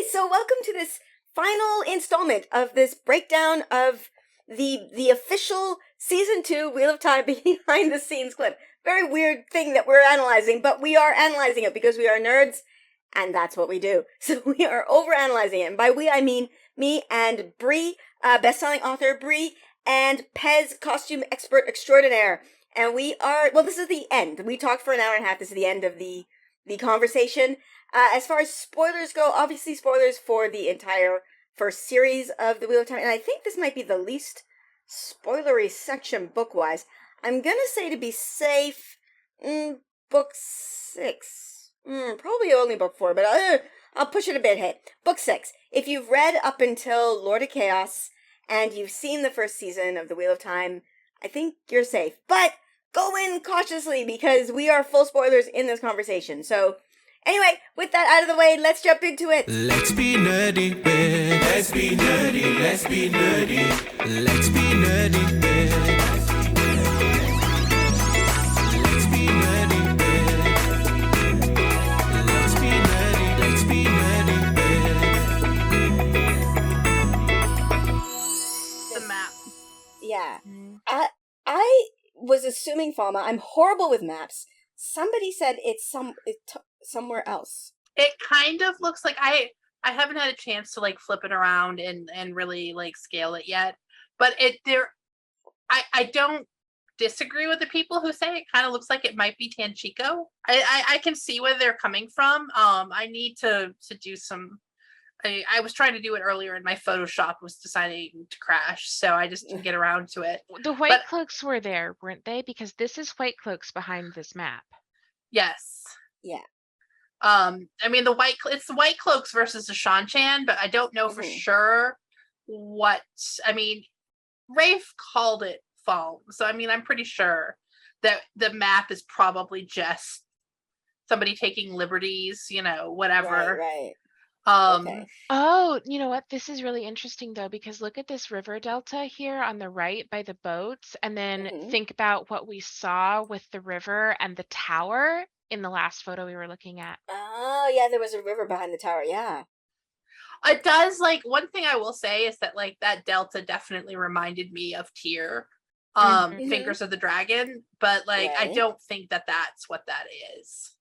so welcome to this final installment of this breakdown of the official season 2 Wheel of Time behind the scenes clip. Very weird thing that we're analyzing, but we are analyzing it because we are nerds, and that's what we do. So we are overanalyzing it, and by we I mean me and Bree, best-selling author Bree, and Pez, costume expert extraordinaire. And we are, well, this is the end. We talked for an hour and a half. This is the end of the conversation. As far as spoilers go, obviously spoilers for the entire first series of the Wheel of Time, and I think this might be the least spoilery section book-wise. I'm gonna say, to be safe, book 6. Probably only book 4, but I'll push it a bit. Hey, book 6. If you've read up until Lord of Chaos, and you've seen the first season of the Wheel of Time, I think you're safe. But go in cautiously, because we are full spoilers in this conversation. So, anyway, with that out of the way, let's jump into it. Let's be nerdy, babe. Let's be nerdy, let's be nerdy. Let's be nerdy, babe. Let's be nerdy, babe. Let's be nerdy, let's be nerdy, babe. The map. Yeah. I was assuming, Falma, I'm horrible with maps. Somebody said it's somewhere else. It kind of looks like I haven't had a chance to like flip it around and really like scale it yet. But I don't disagree with the people who say it kind of looks like it might be Tanchico. I can see where they're coming from. I need to do some. I was trying to do it earlier and my Photoshop was deciding to crash, so I just didn't get around to it. The White Cloaks were there, weren't they? Because this is White Cloaks behind this map. Yes. Yeah. I mean it's the White Cloaks versus the Shanchan, but I don't know for sure what. I mean, Rafe called it foam, so I mean I'm pretty sure that the map is probably just somebody taking liberties, whatever. Right. Okay. Oh, you know what? This is really interesting though, because look at this river delta here on the right by the boats, and then think about what we saw with the river and the tower in the last photo we were looking at. Oh, yeah, there was a river behind the tower, yeah. It does, like, one thing I will say is that, like, that delta definitely reminded me of Tyr, Fingers of the Dragon, but, like, I don't think that that's what that is.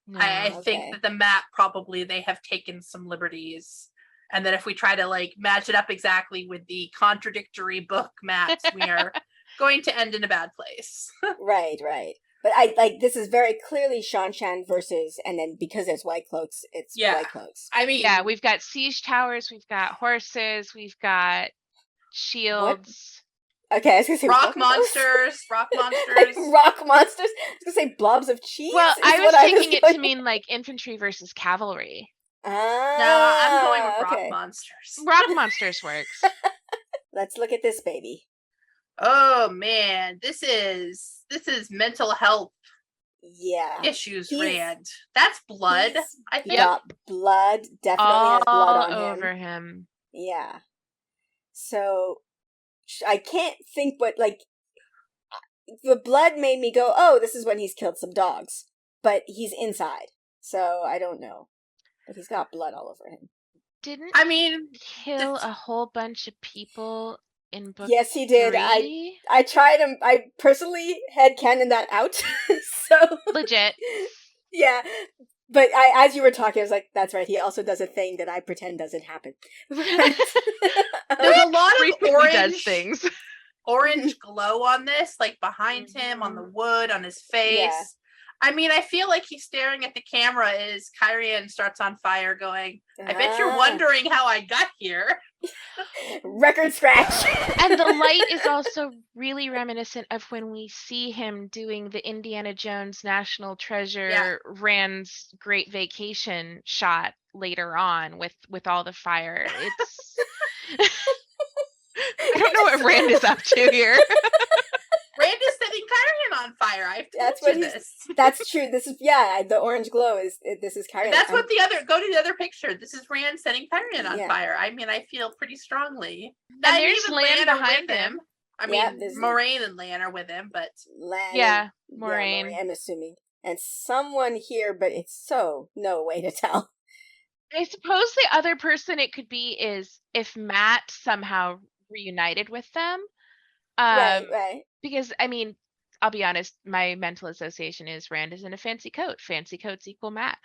No, I think that the map, probably they have taken some liberties, and that if we try to like match it up exactly with the contradictory book maps, we are going to end in a bad place. Right. But I like, this is very clearly Shanchan versus, and then because there's White Cloaks, it's White Cloaks. I mean, yeah, we've got siege towers, we've got horses, we've got shields. Okay, I was gonna say rock monsters. Like rock monsters. I was gonna say blobs of cheese. Well, I was taking it to mean like infantry versus cavalry. No, I'm going with rock monsters. Rock monsters works. Let's look at this baby. Oh man, this is mental health. Yeah. Issues, Rand. That's blood. I think. Yep. Blood definitely has blood on over him. Yeah. So I can't think, but like the blood made me go, oh, this is when he's killed some dogs. But he's inside, so I don't know. But he's got blood all over him. Didn't he kill a whole bunch of people in book? Yes, he did. 3? I tried him. I personally headcanon that out. So legit. Yeah. But as you were talking, I was like, that's right. He also does a thing that I pretend doesn't happen. There's a lot of does things. Orange glow on this, like behind him, on the wood, on his face. Yeah. I mean, I feel like he's staring at the camera as Cairhien starts on fire going, I bet you're wondering how I got here. Record scratch. And the light is also really reminiscent of when we see him doing the Indiana Jones National Treasure Rand's Great Vacation shot later on with all the fire. It's I don't know what Rand is up to here. Rand is setting Cairhien on fire. I've told you this. That's true. This is the orange glow this is Cairhien. That's what go to the other picture. This is Rand setting Cairhien on fire. I mean, I feel pretty strongly. And there's Lan behind him. I mean, Moraine and Lan are with him, but Lan Moraine. I'm assuming, and someone here, but it's no way to tell. I suppose the other person it could be is if Matt somehow reunited with them. Right. Because, I mean, I'll be honest, my mental association is Rand is in a fancy coat. Fancy coats equal Matt.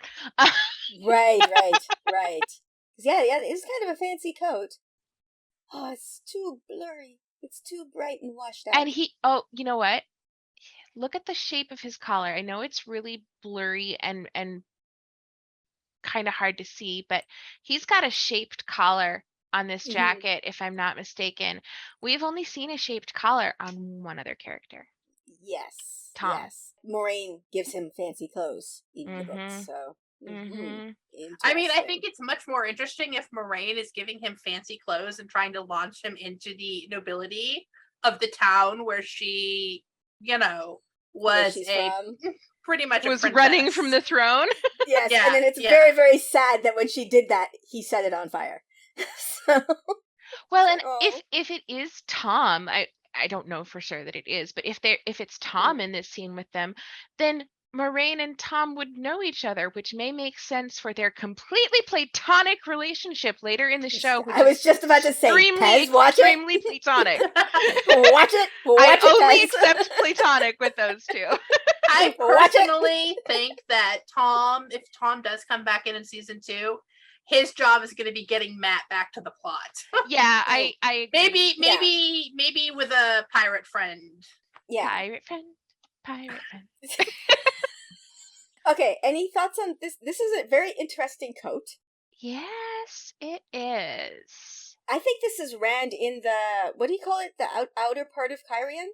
Right. 'Cause yeah, it's kind of a fancy coat. Oh, it's too blurry. It's too bright and washed out. And you know what? Look at the shape of his collar. I know it's really blurry and kind of hard to see, but he's got a shaped collar on this jacket, if I'm not mistaken. We've only seen a shaped collar on one other character. Yes. Tom. Yes. Moraine gives him fancy clothes in the books, so. I mean, I think it's much more interesting if Moraine is giving him fancy clothes and trying to launch him into the nobility of the town where she, was pretty much was a running from the throne. Yes, and then it's very, very sad that when she did that, he set it on fire. So, well, and if it is Tom, I don't know for sure that it is, but if it's Tom in this scene with them, then Moraine and Tom would know each other, which may make sense for their completely platonic relationship later in the show. Which I was just about to say, Pez, watch extremely platonic. Watch it. I only accept platonic with those two. I personally think that if Tom does come back in season 2, his job is going to be getting Matt back to the plot. Yeah, I agree. Maybe with a pirate friend. Yeah, pirate friend. Okay, any thoughts on this? This is a very interesting coat. Yes, it is. I think this is Rand in the, what do you call it? The outer part of Cairhien?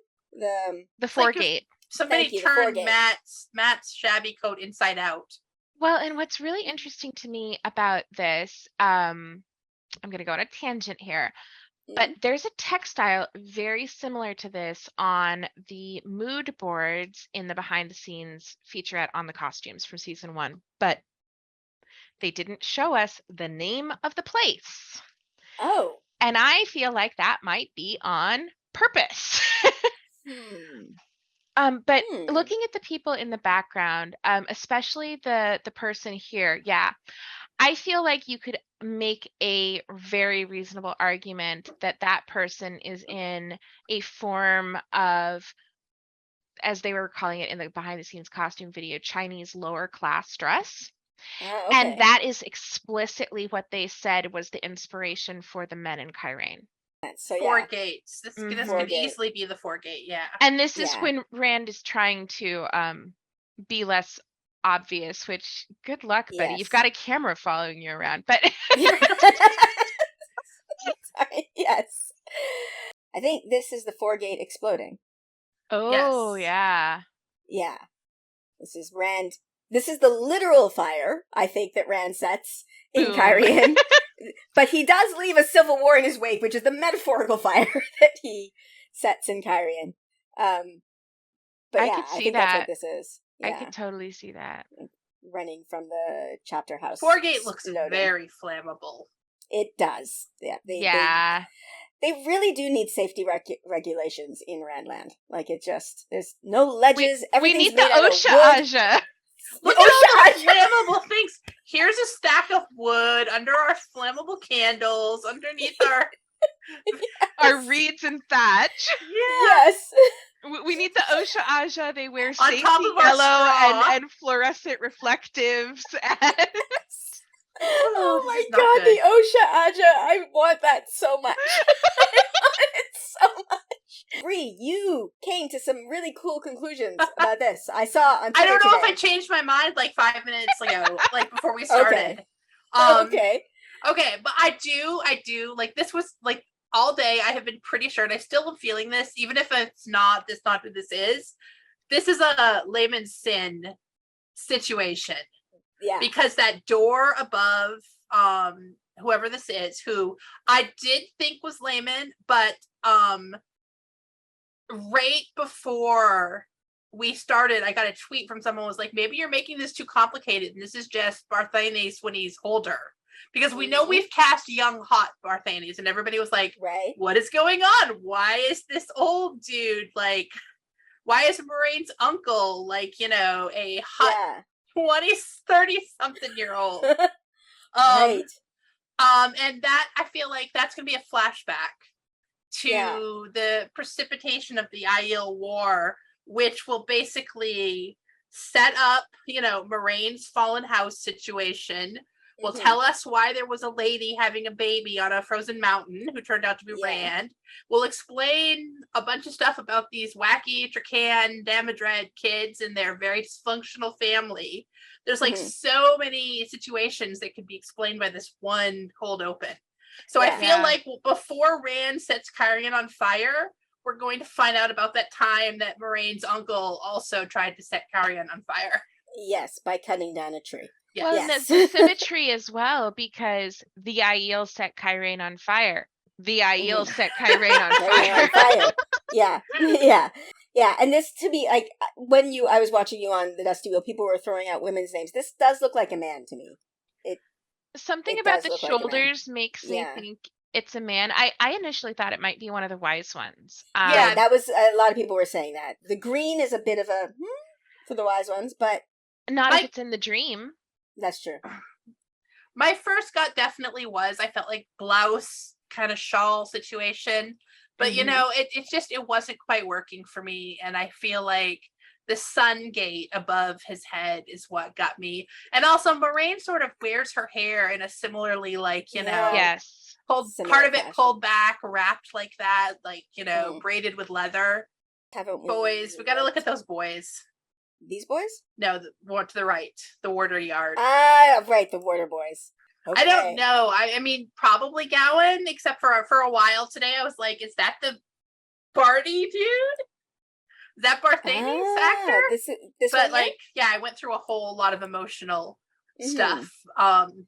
The foregate. Somebody turned Matt's shabby coat inside out. Well, and what's really interesting to me about this, I'm going to go on a tangent here, but there's a textile very similar to this on the mood boards in the behind the scenes featurette on the costumes from season 1, but they didn't show us the name of the place. Oh. And I feel like that might be on purpose. But looking at the people in the background, especially the person here, I feel like you could make a very reasonable argument that person is in a form of, as they were calling it in the behind the scenes costume video, Chinese lower class dress. Okay. And that is explicitly what they said was the inspiration for the men in Cairhien. So, Four gates. This could easily be the foregate, And this is when Rand is trying to be less obvious, which good luck, buddy. You've got a camera following you around. But sorry, yes. I think this is the foregate exploding. Oh, yeah. Yeah. This is Rand. This is the literal fire, I think, that Rand sets in Cairhien. But he does leave a civil war in his wake, which is the metaphorical fire that he sets in Cairhien. But I think that's what this is. Yeah. I could totally see that. Running from the chapter house. Foregate looks very flammable. It does. Yeah. They really do need safety regulations in Randland. Like, there's no ledges. We need the OSHA Aja. Look at all the flammable things. Here's a stack of wood under our flammable candles, underneath our reeds and thatch. Yes. We need the OSHA Aja. They wear On safety top of yellow and fluorescent reflectives. And oh my god, the OSHA Aja. I want that so much. I want it so much. Bree, you came to some really cool conclusions about this. I saw on Twitter I don't know today. if I changed my mind like 5 minutes ago, like before we started. Okay, but I do like, this was like all day I have been pretty sure, and I still am feeling this, even if it's not who this is. This is a Layman Sin situation. Yeah. Because that door above whoever this is, who I did think was Layman, but right before we started, I got a tweet from someone who was like, maybe you're making this too complicated, and this is just Barthanes when he's older. Because we know we've cast young, hot Barthanes, and everybody was like, what is going on? Why is this old dude, like, why is Moraine's uncle, like, a hot 20, 30-something year old? Right. And that, I feel like that's going to be a flashback to the precipitation of the Aiel War, which will basically set up, Moraine's fallen house situation, will tell us why there was a lady having a baby on a frozen mountain who turned out to be Rand. Will explain a bunch of stuff about these wacky Tracan Damodred kids and their very dysfunctional family. There's like so many situations that could be explained by this one cold open. So I feel like before Rand sets Cairhien on fire, we're going to find out about that time that Moraine's uncle also tried to set Cairhien on fire. Yes, by cutting down a tree. Yeah. Well, Yes. the symmetry as well, because the Aiel set Cairhien on fire. The Aiel set Cairhien on fire. Yeah. And this, to me, like, I was watching you on the Dusty Wheel, people were throwing out women's names. This does look like a man to me. Something It about does the look like a man. shoulders makes me think it's a man. I initially thought it might be one of the wise ones. That was, a lot of people were saying that. The green is a bit of a, for the wise ones, but. Not if it's in the dream. That's true. My first gut definitely was, I felt like blouse kind of shawl situation, but it wasn't quite working for me. And I feel like the sun gate above his head is what got me. And also Moraine sort of wears her hair in a similarly pulled part of it pulled back, wrapped like that, like, braided with leather. Boys, we got to look at those boys. These boys? No, the one to the right, the Warder Yard. Right, the Warder boys. Okay. I don't know. I mean, probably Gowan, except for a while today, I was like, is that the Barty dude? Is that Barthanes actor? This but one, I went through a whole lot of emotional stuff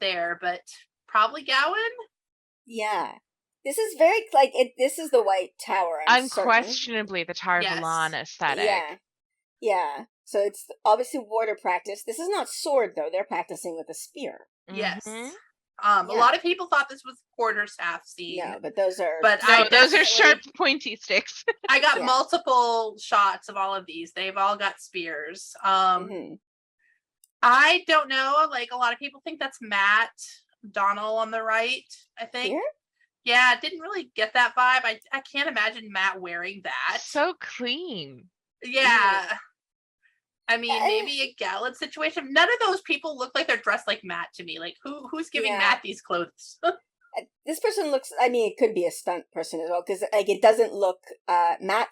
there, but probably Gowan. Yeah. This is very, this is the White Tower. Unquestionably the Tower of Milan aesthetic. Yeah. So it's obviously warder practice. This is not sword, though. They're practicing with a spear. Yes. A lot of people thought this was quarterstaff scene. No, but those are... those are sharp, pointy sticks. I got multiple shots of all of these. They've all got spears. I don't know. Like, a lot of people think that's Matt Donnell on the right, I think. Here? Yeah, didn't really get that vibe. I can't imagine Matt wearing that. So clean. Yeah. I mean, maybe a Gallant situation. None of those people look like they're dressed like Matt to me. Like, who's giving Matt these clothes? This person looks, I mean, it could be a stunt person as well, because, it doesn't look, Matt,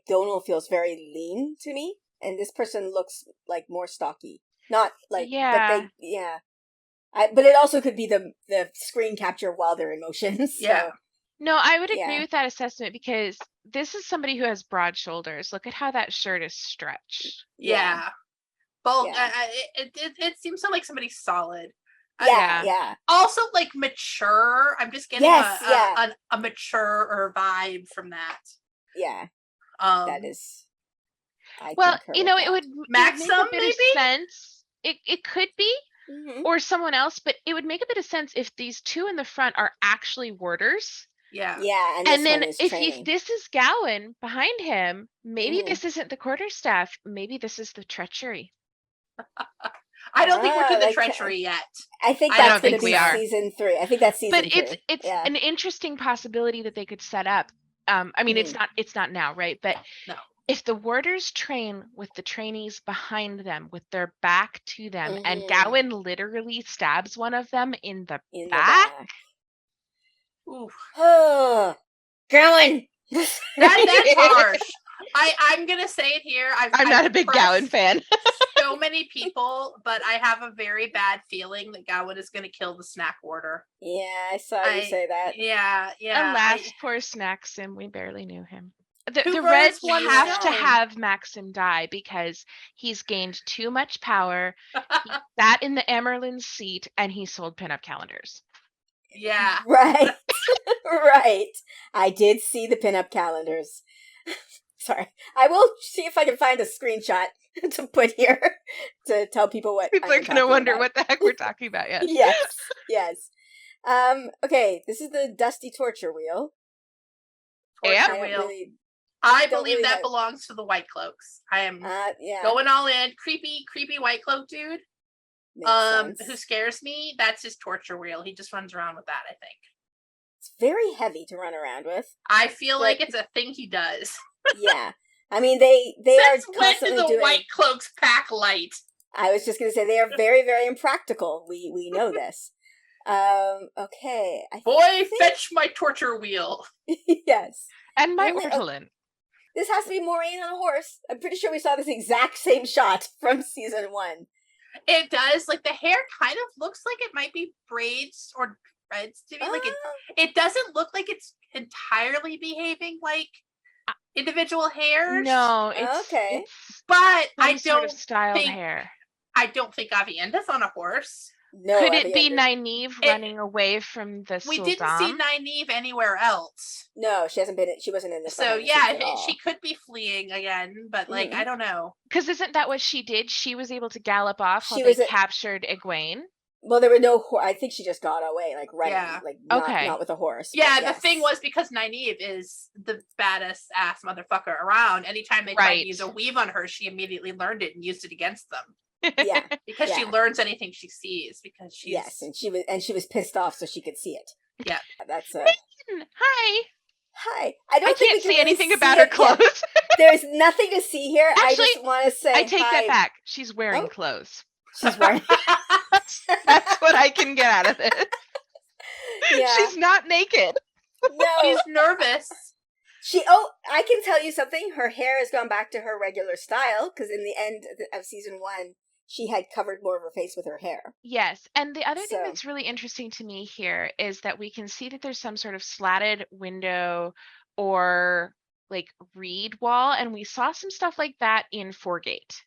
Donal feels very lean to me, and this person looks, more stocky. Not, but but it also could be the screen capture while they're in motion, so. Yeah. No, I would agree with that assessment, because this is somebody who has broad shoulders. Look at how that shirt is stretched. Yeah. Well, it seems like somebody's solid. Yeah. Also, mature. I'm just getting a maturer vibe from that. Yeah. That is. It would Maxim, make a bit maybe? of sense. It could be, or someone else, but it would make a bit of sense if these two in the front are actually warders. Yeah. Yeah, and then if this is Gowan behind him, maybe this isn't the quarterstaff. Maybe this is the treachery. I don't think we're to the treachery yet. I think that's going to be season 3. I think that's season 3. But it's an interesting possibility that they could set up. I mean, it's not now, right? But no. If the warders train with the trainees behind them, with their back to them, and Gowan literally stabs one of them in the back. Oof. Oh, Gowan! That's harsh. I'm gonna say it here. I'm not a big Gowan fan. So many people, but I have a very bad feeling that Gowan is gonna kill the snack warder. Yeah, I saw you say that. Yeah. Alas, poor Snacksim. We barely knew him. The Reds have to have Maxim die because he's gained too much power. He sat in the Emerlin seat and he sold pinup calendars. Yeah. Right. Right. I did see the pinup calendars. Sorry. I will see if I can find a screenshot to put here to tell people what people are going to wonder what the heck we're talking about. Yes. Okay, this is the Dusty Torture Wheel. I believe that belongs to the White Cloaks. I am going all in. Creepy White Cloak dude. Makes sense. Who scares me, that's his torture wheel. He just runs around with that, I think. It's very heavy to run around with. I feel like it's a thing he does. Yeah. I mean, they are Since when constantly did the doing... White Cloaks pack light? I was just going to say, they are very, very impractical. We know this. Okay. Fetch my torture wheel. Yes. And my ortolan. This has to be Maureen on a horse. I'm pretty sure we saw this exact same shot from season 1. It does. Like, the hair kind of looks like it might be braids or threads to me. Like, it doesn't look like it's entirely behaving like individual hairs. No, it's okay. But I sort don't of styled think hair. I don't think Avienda's on a horse. No. Could it be Nynaeve running away from the We Sul'dam? didn't see Nynaeve anywhere else. No, she wasn't in this. So yeah, she could be fleeing again, but like I don't know. Because isn't that what she did? She was able to gallop off while they captured Egwene. Well, there were no. I think she just got away, like running, like not with a horse. Yeah, the thing was because Nynaeve is the baddest ass motherfucker around. Anytime they tried to use a weave on her, she immediately learned it and used it against them. Yeah, because she learns anything she sees because she's and she was pissed off so she could see it. Yeah, that's Hi. I don't think can't see anything about her clothes. There's nothing to see here. Actually, I just want to say I take that back. She's wearing clothes. She's wearing. That's what I can get out of it. Yeah. She's not naked. No, she's nervous. I can tell you something. Her hair has gone back to her regular style because in the end of season 1, she had covered more of her face with her hair. Yes, and the other thing that's really interesting to me here is that we can see that there's some sort of slatted window or like reed wall, and we saw some stuff like that in Foregate.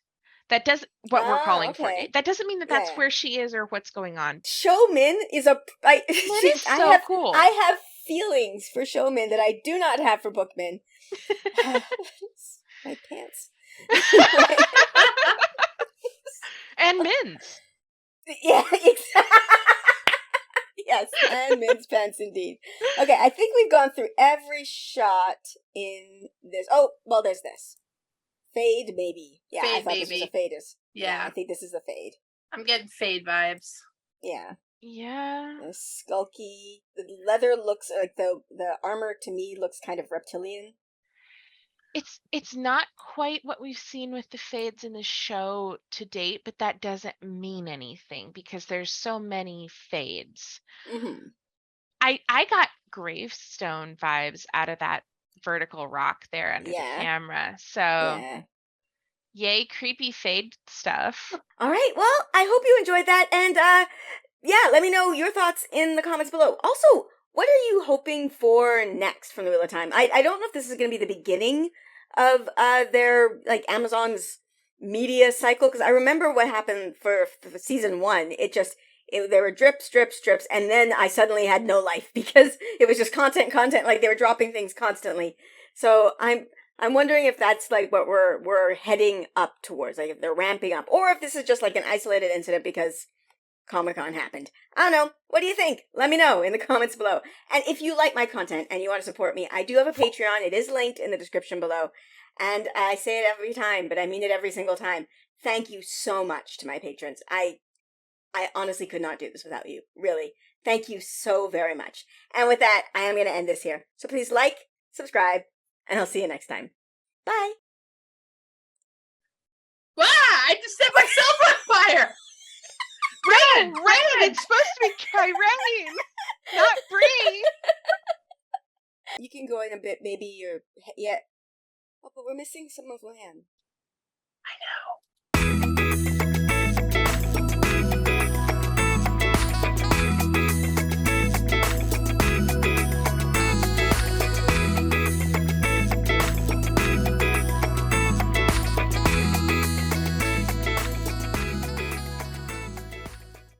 That does what we're calling Foregate. That doesn't mean that that's where she is or what's going on. Showman is cool. I have feelings for Showman that I do not have for Bookman. My pants. And Min's. Yeah, exactly. Yes, and Min's pants indeed. Okay, I think we've gone through every shot in this. Oh, well, there's this. Fade, maybe. Yeah, I thought this was a fade. Yeah, I think this is a fade. I'm getting fade vibes. Yeah. Yeah. Skulky. The leather looks like the armor to me looks kind of reptilian. It's not quite what we've seen with the fades in the show to date, but that doesn't mean anything because there's so many fades. Mm-hmm. I got gravestone vibes out of that vertical rock there under the camera. So yay, creepy fade stuff. All right, well, I hope you enjoyed that, and let me know your thoughts in the comments below. Also, what are you hoping for next from the Wheel of Time? I don't know if this is going to be the beginning of their like Amazon's media cycle, because I remember what happened for season 1. There were drips, and then I suddenly had no life because it was just content, like they were dropping things constantly. So I'm wondering if that's like what we're heading up towards, like if they're ramping up, or if this is just like an isolated incident because Comic-Con happened. I don't know. What do you think? Let me know in the comments below. And if you like my content and you want to support me, I do have a Patreon. It is linked in the description below. And I say it every time, but I mean it every single time. Thank you so much to my patrons. I honestly could not do this without you. Really. Thank you so very much. And with that, I am going to end this here. So please like, subscribe, and I'll see you next time. Bye. Wow, I just set myself on fire. Rain! It's supposed to be Cairhien, not Bree. You can go in a bit, maybe you're... Yeah. Oh, but we're missing some of Lan. I know.